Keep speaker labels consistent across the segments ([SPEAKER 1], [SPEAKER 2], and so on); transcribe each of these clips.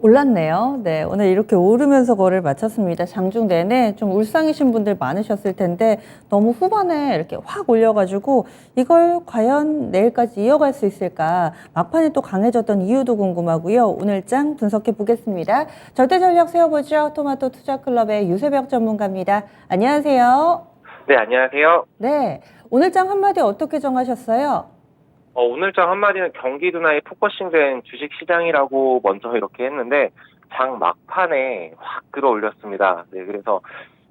[SPEAKER 1] 올랐네요. 네, 오늘 이렇게 오르면서 거래를 마쳤습니다. 장중 내내 좀 울상이신 분들 많으셨을 텐데 너무 후반에 이렇게 확 올려가지고 이걸 과연 내일까지 이어갈 수 있을까? 막판에 또 강해졌던 이유도 궁금하고요. 오늘장 분석해 보겠습니다. 절대 전략 세워보죠. 토마토 투자클럽의 유세벽 전문가입니다. 안녕하세요.
[SPEAKER 2] 네, 안녕하세요.
[SPEAKER 1] 네, 오늘장 한마디 어떻게 정하셨어요?
[SPEAKER 2] 오늘장 한마디는 경기 둔화에 포커싱된 주식시장이라고 먼저 이렇게 했는데, 장 막판에 확 끌어올렸습니다. 네, 그래서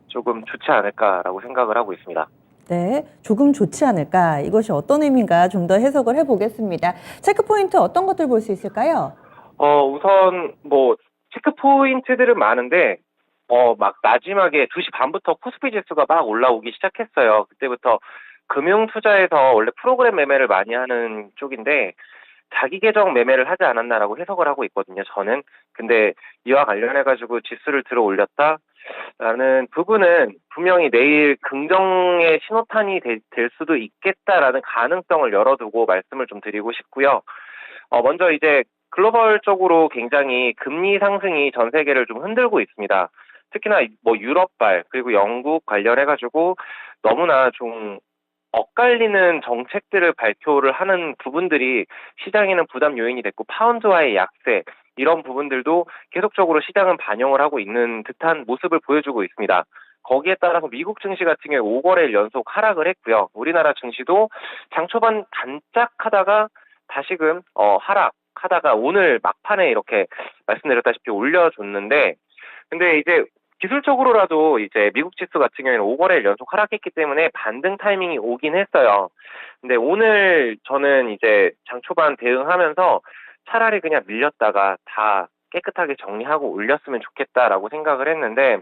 [SPEAKER 2] 조금 좋지 않을까라고 생각을 하고 있습니다.
[SPEAKER 1] 네, 조금 좋지 않을까? 이것이 어떤 의미인가 좀 더 해석을 해보겠습니다. 체크 포인트 어떤 것들 볼 수 있을까요?
[SPEAKER 2] 우선 체크 포인트들은 많은데, 막 마지막에 2시 반부터 코스피 지수가 막 올라오기 시작했어요. 그때부터 금융 투자에서 원래 프로그램 매매를 많이 하는 쪽인데, 자기 계정 매매를 하지 않았나라고 해석을 하고 있거든요, 저는. 근데 이와 관련해가지고 지수를 들어 올렸다라는 부분은 분명히 내일 긍정의 신호탄이 될 수도 있겠다라는 가능성을 열어두고 말씀을 좀 드리고 싶고요. 먼저 이제 글로벌적으로 굉장히 금리 상승이 전 세계를 좀 흔들고 있습니다. 특히나 유럽발 그리고 영국 관련해가지고 너무나 좀 엇갈리는 정책들을 발표를 하는 부분들이 시장에는 부담 요인이 됐고, 파운드와의 약세 이런 부분들도 계속적으로 시장은 반영을 하고 있는 듯한 모습을 보여주고 있습니다. 거기에 따라서 미국 증시 같은 경우에 5거래일 연속 하락을 했고요. 우리나라 증시도 장 초반 반짝하다가 다시금 하락하다가 오늘 막판에 이렇게 말씀드렸다시피 올려줬는데, 근데 이제 기술적으로라도 이제 미국 지수 같은 경우에는 5거래일 연속 하락했기 때문에 반등 타이밍이 오긴 했어요. 근데 오늘 저는 이제 장 초반 대응하면서 차라리 그냥 밀렸다가 다 깨끗하게 정리하고 올렸으면 좋겠다라고 생각을 했는데,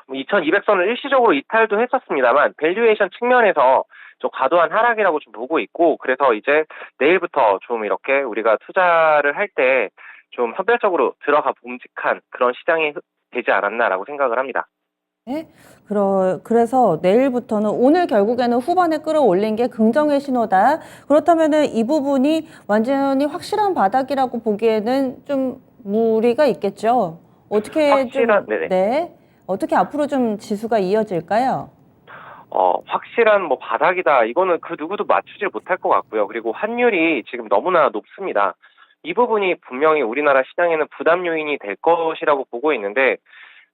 [SPEAKER 2] 2200선을 일시적으로 이탈도 했었습니다만 밸류에이션 측면에서 좀 과도한 하락이라고 좀 보고 있고, 그래서 이제 내일부터 좀 이렇게 우리가 투자를 할 때 좀 선별적으로 들어가 봄직한 그런 시장이 되지 않았나라고 생각을 합니다.
[SPEAKER 1] 네? 그래서 내일부터는 오늘 결국에는 후반에 끌어올린 게 긍정의 신호다. 그렇다면은 이 부분이 완전히 확실한 바닥이라고 보기에는 좀 무리가 있겠죠. 어떻게 좀,
[SPEAKER 2] 네네.
[SPEAKER 1] 네. 어떻게 앞으로 좀 지수가 이어질까요?
[SPEAKER 2] 확실한 바닥이다. 이거는 그 누구도 맞추질 못할 것 같고요. 그리고 환율이 지금 너무나 높습니다. 이 부분이 분명히 우리나라 시장에는 부담 요인이 될 것이라고 보고 있는데,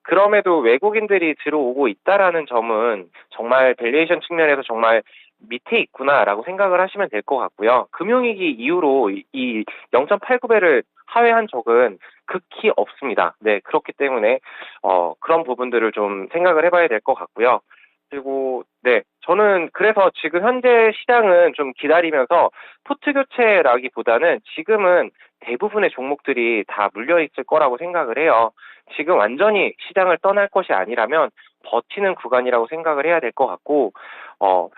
[SPEAKER 2] 그럼에도 외국인들이 들어오고 있다라는 점은 정말 밸류에이션 측면에서 정말 밑에 있구나라고 생각을 하시면 될 것 같고요. 금융위기 이후로 이 0.89배를 하회한 적은 극히 없습니다. 네, 그렇기 때문에 그런 부분들을 좀 생각을 해봐야 될 것 같고요. 그리고 네, 저는 그래서 지금 현재 시장은 좀 기다리면서 포트 교체라기보다는 지금은 대부분의 종목들이 다 물려 있을 거라고 생각을 해요. 지금 완전히 시장을 떠날 것이 아니라면 버티는 구간이라고 생각을 해야 될 것 같고,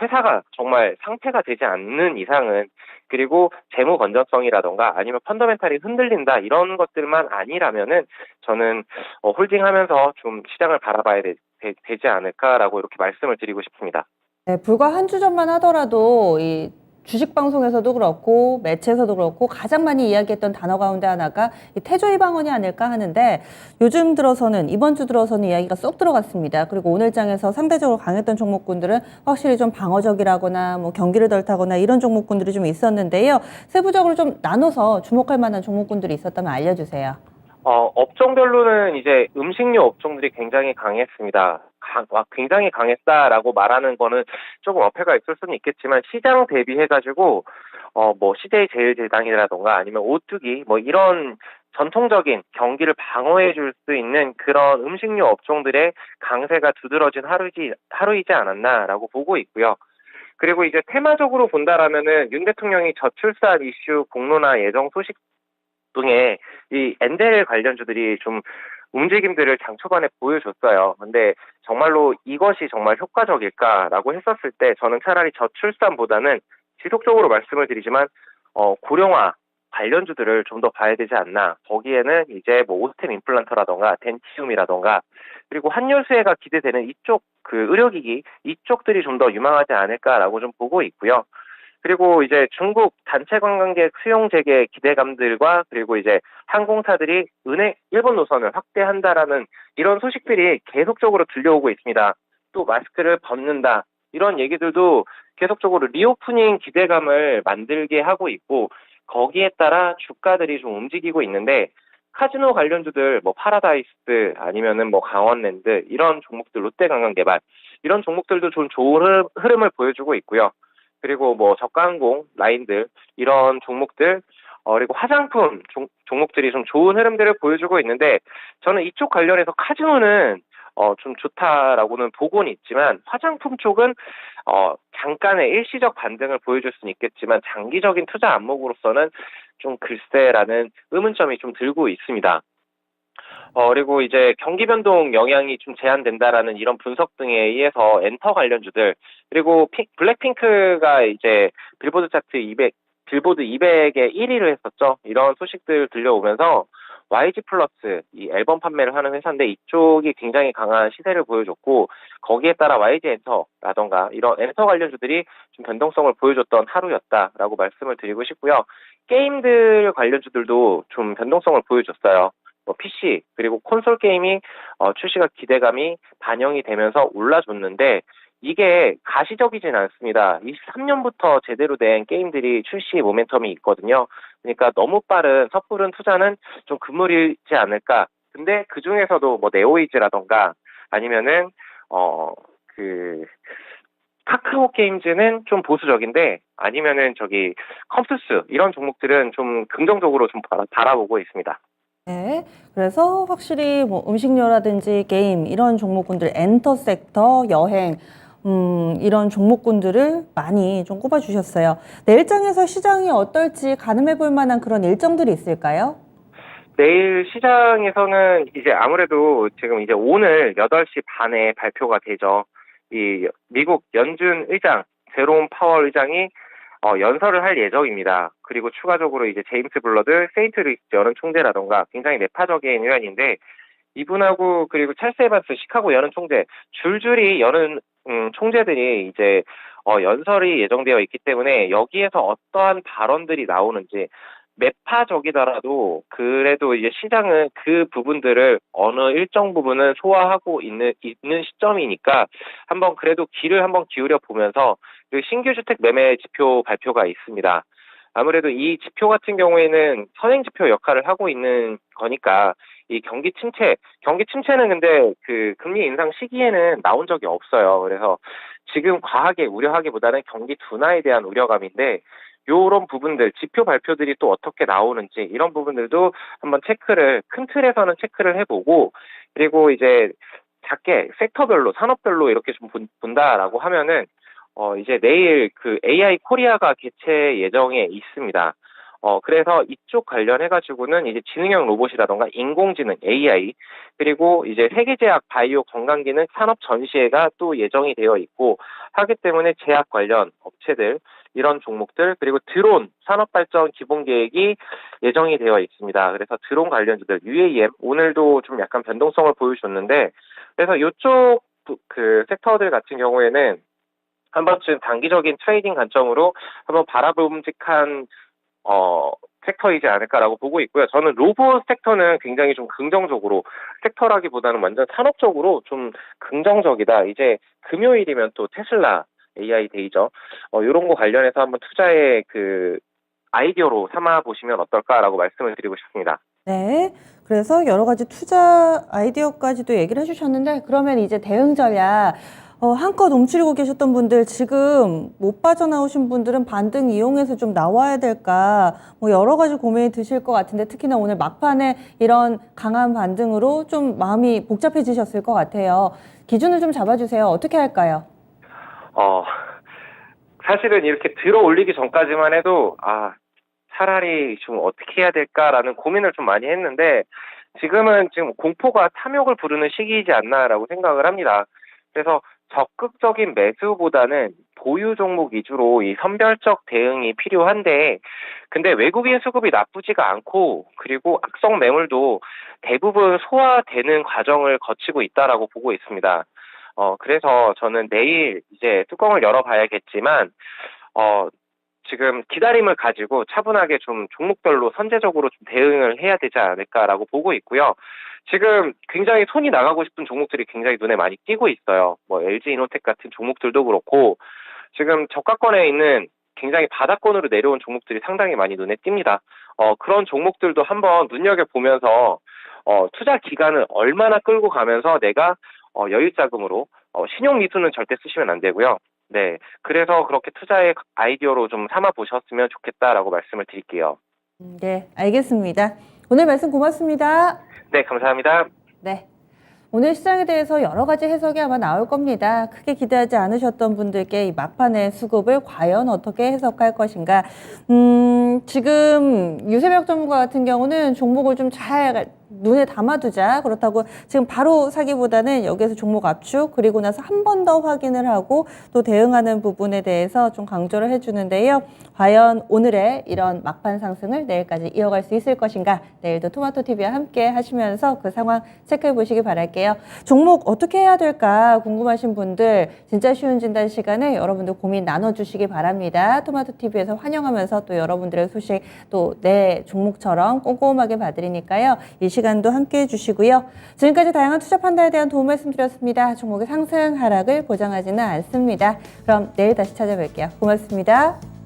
[SPEAKER 2] 회사가 정말 상태가 되지 않는 이상은, 그리고 재무 건전성이라던가 아니면 펀더멘탈이 흔들린다 이런 것들만 아니라면은 저는 홀딩하면서 좀 시장을 바라봐야 되지 않을까라고 이렇게 말씀을 드리고 싶습니다.
[SPEAKER 1] 네, 불과 한 주 전만 하더라도 이 주식 방송에서도 그렇고 매체에서도 그렇고 가장 많이 이야기했던 단어 가운데 하나가 이 태조의 방언이 아닐까 하는데 요즘 들어서는 이번 주 들어서는 이야기가 쏙 들어갔습니다. 그리고 오늘 장에서 상대적으로 강했던 종목군들은 확실히 좀 방어적이라거나 뭐 경기를 덜 타거나 이런 종목군들이 좀 있었는데요. 세부적으로 좀 나눠서 주목할 만한 종목군들이 있었다면 알려주세요.
[SPEAKER 2] 업종별로는 이제 음식료 업종들이 굉장히 강했습니다. 굉장히 강했다라고 말하는 거는 조금 어폐가 있을 수는 있겠지만, 시장 대비해가지고, CJ 제일제당이라던가 아니면 오뚜기, 이런 전통적인 경기를 방어해 줄 수 있는 그런 음식료 업종들의 강세가 두드러진 하루이지 않았나라고 보고 있고요. 그리고 이제 테마적으로 본다라면은 윤 대통령이 저출산 이슈 공론화 예정 소식 등의 이 엔델 관련주들이 좀 움직임들을 장 초반에 보여줬어요. 근데 정말로 이것이 정말 효과적일까라고 했었을 때 저는 차라리 저출산보다는 지속적으로 말씀을 드리지만 고령화 관련주들을 좀 더 봐야 되지 않나. 거기에는 이제 오스템 임플란트라던가 덴티움이라던가 그리고 환율 수혜가 기대되는 이쪽 그 의료기기 이쪽들이 좀 더 유망하지 않을까라고 좀 보고 있고요. 그리고 이제 중국 단체 관광객 수용 재개 기대감들과 그리고 이제 항공사들이 일본 노선을 확대한다라는 이런 소식들이 계속적으로 들려오고 있습니다. 또 마스크를 벗는다. 이런 얘기들도 계속적으로 리오프닝 기대감을 만들게 하고 있고 거기에 따라 주가들이 좀 움직이고 있는데 카지노 관련주들 뭐 파라다이스 아니면은 뭐 강원랜드 이런 종목들 롯데관광개발 이런 종목들도 좀 좋은 흐름을 보여주고 있고요. 그리고 뭐 저가항공 라인들 이런 종목들 그리고 화장품 종목들이 좀 좋은 흐름들을 보여주고 있는데 저는 이쪽 관련해서 카지노는 좀 좋다라고는 보고는 있지만 화장품 쪽은 잠깐의 일시적 반등을 보여줄 수는 있겠지만 장기적인 투자 안목으로서는 좀 글쎄라는 의문점이 좀 들고 있습니다. 그리고 이제 경기 변동 영향이 좀 제한된다라는 이런 분석 등에 의해서 엔터 관련주들, 그리고 블랙핑크가 이제 빌보드 차트 200, 빌보드 200에 1위를 했었죠. 이런 소식들 들려오면서 YG 플러스, 이 앨범 판매를 하는 회사인데 이쪽이 굉장히 강한 시세를 보여줬고, 거기에 따라 YG 엔터라던가 이런 엔터 관련주들이 좀 변동성을 보여줬던 하루였다라고 말씀을 드리고 싶고요. 게임들 관련주들도 좀 변동성을 보여줬어요. 뭐 PC 그리고 콘솔 게임이 출시가 기대감이 반영이 되면서 올라줬는데 이게 가시적이진 않습니다. 23년부터 제대로 된 게임들이 출시 모멘텀이 있거든요. 그러니까 너무 빠른 섣부른 투자는 좀 금물이지 않을까. 근데 그 중에서도 뭐 네오이즈라던가 아니면은 그 카카오 게임즈는 좀 보수적인데 아니면은 저기 컴투스 이런 종목들은 좀 긍정적으로 좀 바라보고 있습니다.
[SPEAKER 1] 네. 그래서 확실히 뭐 음식료라든지 게임 이런 종목군들, 엔터 섹터, 여행 이런 종목군들을 많이 좀 꼽아주셨어요. 내일장에서 시장이 어떨지 가늠해 볼 만한 그런 일정들이 있을까요?
[SPEAKER 2] 내일 시장에서는 이제 아무래도 지금 이제 오늘 8시 반에 발표가 되죠. 이 미국 연준 의장, 제롬 파월 의장이 연설을 할 예정입니다. 그리고 추가적으로 이제 제임스 블러드 세인트 루이스 연은 총재라던가 굉장히 내파적인 의원인데 이분하고 그리고 찰스 에반스 시카고 연은 총재 줄줄이 연은 총재들이 이제 연설이 예정되어 있기 때문에 여기에서 어떠한 발언들이 나오는지 매파적이더라도 그래도 이제 시장은 그 부분들을 어느 일정 부분은 소화하고 있는 시점이니까 한번 그래도 귀를 한번 기울여 보면서 그 신규 주택 매매 지표 발표가 있습니다. 아무래도 이 지표 같은 경우에는 선행 지표 역할을 하고 있는 거니까 이 경기 침체는 근데 그 금리 인상 시기에는 나온 적이 없어요. 그래서 지금 과하게 우려하기보다는 경기 둔화에 대한 우려감인데 요런 부분들, 지표 발표들이 또 어떻게 나오는지 이런 부분들도 한번 큰 틀에서는 체크를 해보고 그리고 이제 작게 섹터별로, 산업별로 이렇게 좀 본다라고 하면은 이제 내일 그 AI 코리아가 개최 예정에 있습니다. 그래서 이쪽 관련해가지고는 이제 지능형 로봇이라던가 인공지능 AI, 그리고 이제 세계제약 바이오 건강기능 산업 전시회가 또 예정이 되어 있고 하기 때문에 제약 관련 업체들, 이런 종목들, 그리고 드론 산업발전 기본계획이 예정이 되어 있습니다. 그래서 드론 관련주들, UAM, 오늘도 좀 약간 변동성을 보여줬는데, 그래서 이쪽 그 섹터들 같은 경우에는 한 번쯤 단기적인 트레이딩 관점으로 한번 바라봄직한 섹터이지 않을까라고 보고 있고요. 저는 로봇 섹터는 굉장히 좀 긍정적으로, 섹터라기보다는 완전 산업적으로 좀 긍정적이다. 이제 금요일이면 또 테슬라 AI 데이죠. 이런 거 관련해서 한번 투자의 그 아이디어로 삼아 보시면 어떨까라고 말씀을 드리고 싶습니다.
[SPEAKER 1] 네. 그래서 여러 가지 투자 아이디어까지도 얘기를 해주셨는데, 그러면 이제 대응 전략, 한껏 움츠리고 계셨던 분들, 지금 못 빠져나오신 분들은 반등 이용해서 좀 나와야 될까, 뭐 여러 가지 고민이 드실 것 같은데, 특히나 오늘 막판에 이런 강한 반등으로 좀 마음이 복잡해지셨을 것 같아요. 기준을 좀 잡아주세요. 어떻게 할까요?
[SPEAKER 2] 사실은 이렇게 들어 올리기 전까지만 해도, 차라리 좀 어떻게 해야 될까라는 고민을 좀 많이 했는데, 지금은 지금 공포가 탐욕을 부르는 시기이지 않나라고 생각을 합니다. 그래서 적극적인 매수보다는 보유 종목 위주로 이 선별적 대응이 필요한데, 근데 외국인 수급이 나쁘지가 않고, 그리고 악성 매물도 대부분 소화되는 과정을 거치고 있다라고 보고 있습니다. 그래서 저는 내일 이제 뚜껑을 열어봐야겠지만, 지금 기다림을 가지고 차분하게 좀 종목별로 선제적으로 좀 대응을 해야 되지 않을까라고 보고 있고요. 지금 굉장히 손이 나가고 싶은 종목들이 굉장히 눈에 많이 띄고 있어요. 뭐 LG 이노텍 같은 종목들도 그렇고 지금 저가권에 있는 굉장히 바닥권으로 내려온 종목들이 상당히 많이 눈에 띕니다. 그런 종목들도 한번 눈여겨보면서 투자 기간을 얼마나 끌고 가면서 내가 여유 자금으로 신용 미수는 절대 쓰시면 안 되고요. 네, 그래서 그렇게 투자의 아이디어로 좀 삼아 보셨으면 좋겠다라고 말씀을 드릴게요.
[SPEAKER 1] 네, 알겠습니다. 오늘 말씀 고맙습니다.
[SPEAKER 2] 네, 감사합니다.
[SPEAKER 1] 네. 오늘 시장에 대해서 여러 가지 해석이 아마 나올 겁니다. 크게 기대하지 않으셨던 분들께 이 막판의 수급을 과연 어떻게 해석할 것인가. 지금 유세벽 전문가 같은 경우는 종목을 좀 잘 눈에 담아두자. 그렇다고 지금 바로 사기보다는 여기에서 종목 압축 그리고 나서 한 번 더 확인을 하고 또 대응하는 부분에 대해서 좀 강조를 해주는데요. 과연 오늘의 이런 막판 상승을 내일까지 이어갈 수 있을 것인가. 내일도 토마토TV와 함께 하시면서 그 상황 체크해 보시기 바랄게요. 종목 어떻게 해야 될까 궁금하신 분들 진짜 쉬운 진단 시간에 여러분들 고민 나눠주시기 바랍니다. 토마토TV에서 환영하면서 또 여러분들의 소식 또 내 종목처럼 꼼꼼하게 봐드리니까요. 이 시간도 함께 해주시고요. 지금까지 다양한 투자 판단에 대한 도움 말씀드렸습니다. 종목의 상승 하락을 보장하지는 않습니다. 그럼 내일 다시 찾아뵐게요. 고맙습니다.